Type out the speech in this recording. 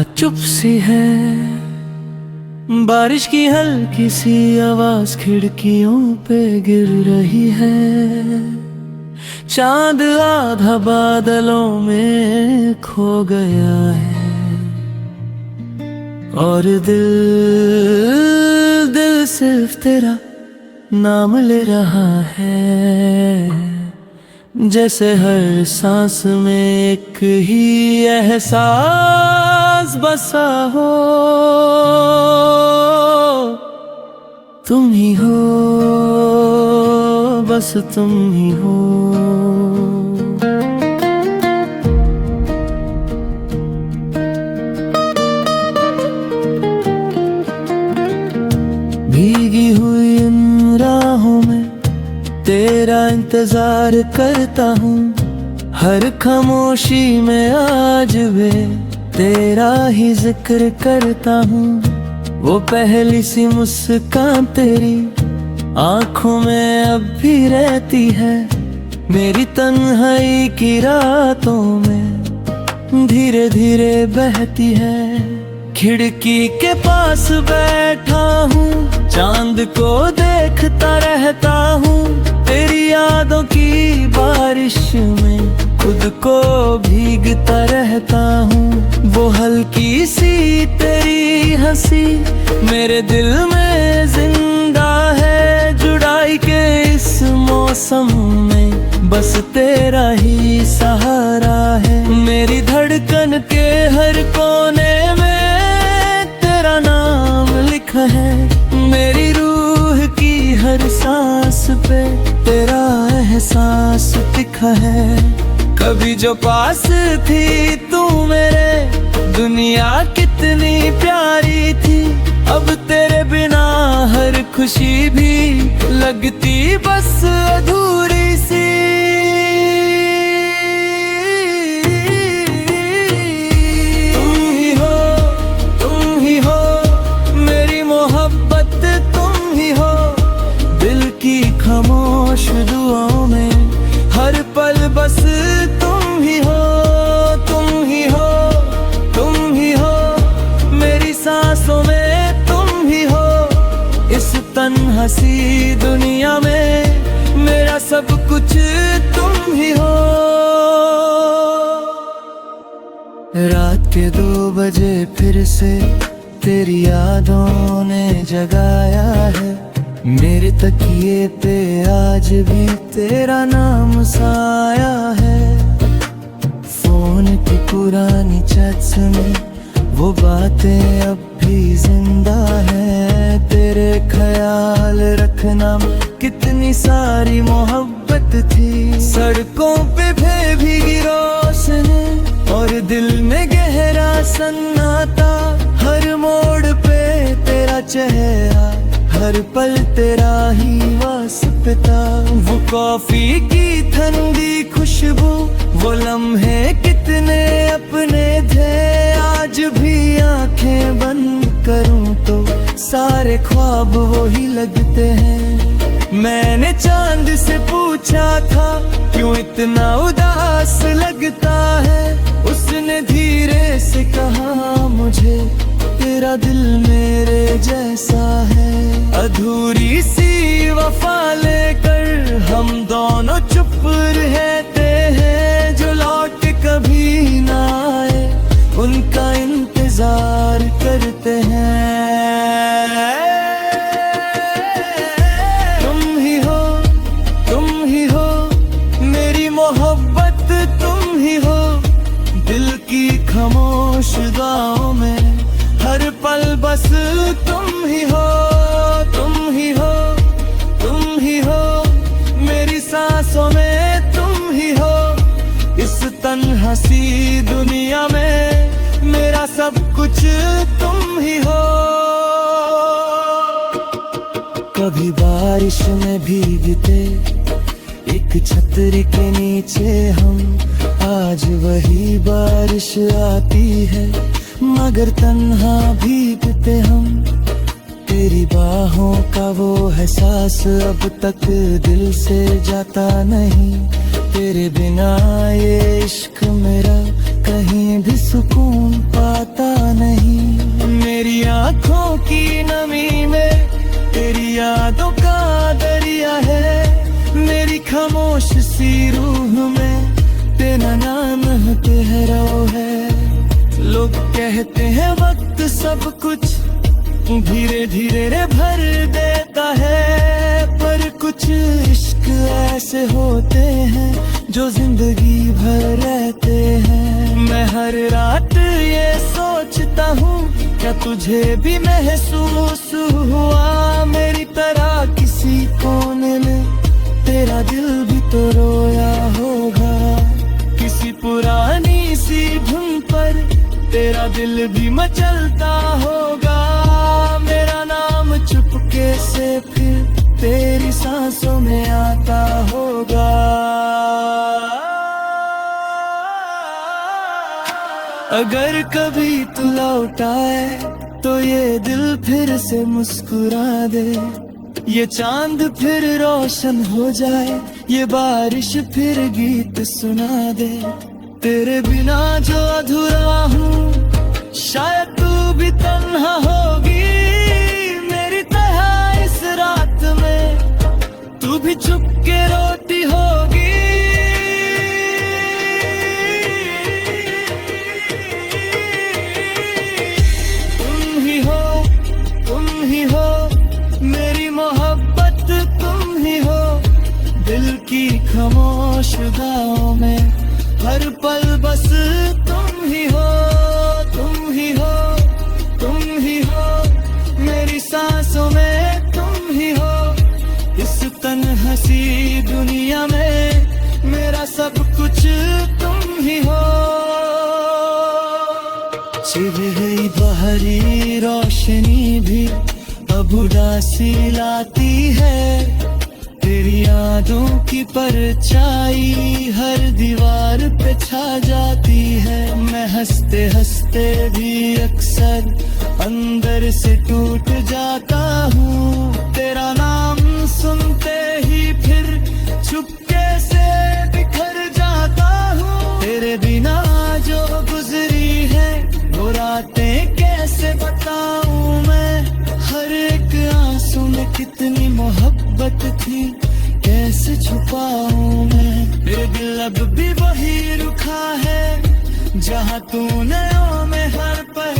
रात चुप सी है, बारिश की हल्की सी आवाज खिड़कियों पे गिर रही है। चांद आधा बादलों में खो गया है और दिल दिल सिर्फ तेरा नाम ले रहा है। जैसे हर सांस में एक ही एहसास बसा हो, तुम ही हो, बस तुम ही हो। भीगी हुई इन राहों में तेरा इंतजार करता हूँ, हर खामोशी में आज भी तेरा ही जिक्र करता हूँ। वो पहली सी मुस्कान तेरी आंखों में अब भी रहती है, मेरी तन्हाई की रातों में धीरे धीरे बहती है। खिड़की के पास बैठा हूँ, चांद को देखता रहता हूँ, तेरी यादों की बारिश में खुद को भीगता रहता हूँ। वो हल्की सी तेरी हंसी मेरे दिल में जिंदा है, जुड़ाई के इस मौसम में बस तेरा ही सहारा है। मेरी धड़कन के हर कोने में तेरा नाम लिखा है, मेरी रूह की हर सांस पे तेरा एहसास दिखा है। कभी जो पास थी तू मेरे, दुनिया कितनी प्यारी थी, अब तेरे बिना हर खुशी भी लगती बस अधूरी सी। तुम ही हो, तुम ही हो, मेरी मोहब्बत तुम ही हो, दिल की खामोश दुआओं में हर पल बस तुम ही हो। तुम ही हो, तुम ही हो, मेरी सांसों में तुम ही हो, इस तन्हा सी दुनिया में मेरा सब कुछ तुम ही हो। रात के 2 बजे फिर से तेरी यादों ने जगाया है, मेरे तकिए पे आज भी तेरा नाम साया है। फोन की पुरानी चैट्स में वो बातें अब भी जिंदा है, तेरे ख्याल रखना कितनी सारी मोहब्बत थी। सड़कों पे भीगी रोशनी और दिल में गहरा सन्नाटा, हर मोड़ पे तेरा चेहरा, हर पल तेरा ही वास्ता। वो कॉफी की ठंडी खुशबू, वो लम्हे कितने अपने थे, आज भी आंखें बंद करूं तो सारे ख्वाब वो ही लगते हैं। मैंने चांद से पूछा था क्यों इतना उदास लगता है, उसने धीरे से कहा मुझे तेरा दिल मेरे जैसा है। अधूरी सी वफा लेकर हम दोनों चुप रहते हैं, जो लौट कभी ना आए उनका इंतजार करते हैं। तुम ही हो, तुम ही हो, मेरी मोहब्बत तुम ही हो, दिल की खामोश दुआओं में हर पल बस तुम ही हो। तुम ही हो, तुम ही हो, मेरी सांसों में तुम ही हो, इस तन्हा सी दुनिया में मेरा सब कुछ तुम ही हो। कभी बारिश में भीगते एक छतरी के नीचे हम, आज वही बारिश आती है मगर तन्हा भीगते हम। तेरी बाहों का वो एहसास अब तक दिल से जाता नहीं, तेरे बिना ये इश्क मेरा कहीं भी सुकून पाता नहीं। कहते हैं वक्त सब कुछ धीरे धीरे रे भर देता है, पर कुछ इश्क ऐसे होते हैं जो जिंदगी भर रहते हैं। मैं हर रात ये सोचता हूँ, क्या तुझे भी महसूस हुआ मेरी तरह किसी कोने में तेरा दिल भी तो रोया होगा। किसी पुरानी सी धुन पर तेरा दिल भी मचलता होगा। मेरा नाम चुपके से फिर तेरी सांसों में आता होगा। अगर कभी तू लौट आए तो ये दिल फिर से मुस्कुरा दे, ये चांद फिर रोशन हो जाए, ये बारिश फिर गीत सुना दे। तेरे बिना जो अधूरा हूँ शायद तू भी तन्हा होगी मेरी तरह इस रात में, तू भी चुप के रोती होगी। तुम ही हो मेरी मोहब्बत, तुम ही हो दिल की खामोश दुआओं में, हर पल बस तुम ही हो, तुम ही हो, तुम ही हो मेरी सांसों में, तुम ही हो इस तन्हसी दुनिया में, मेरा सब कुछ तुम ही हो। छिप गई बाहरी रोशनी भी अब उदासी लाती है, तेरी यादों की परछाई हर दीवार पे छा जाती है। मैं हंसते हंसते भी अक्सर अंदर से टूट जाता हूँ, तेरा नाम सुनते ही फिर चुपके से बिखर जाता हूँ। तेरे बिना जो गुजरी है वो रातें कैसे बताऊँ मैं, हर एक आंसू में कितनी मोहब्बत थी कैसे छुपाऊं मैं। मेरे दिल अब भी वही रुखा है जहाँ तूने में हर पल